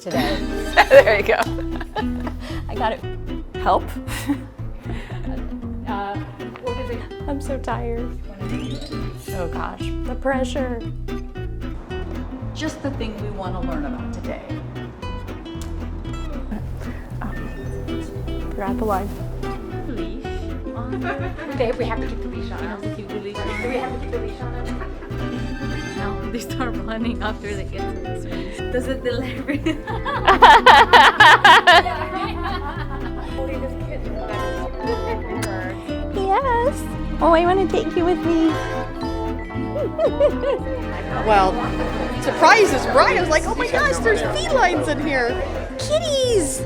today. There you go. I got it. Help? What is it? I'm so tired. Oh gosh, the pressure. Just the thing we want to learn about today. Forgot the line. Leash. We have to keep the leash on him. Keep the leash Do we have to keep the leash on him? No, they start running after they get to the swings. Does it deliver? Yes. Oh, I want to take you with me. Well, surprise is right. I was like, oh my gosh, there's felines in here. Kitties.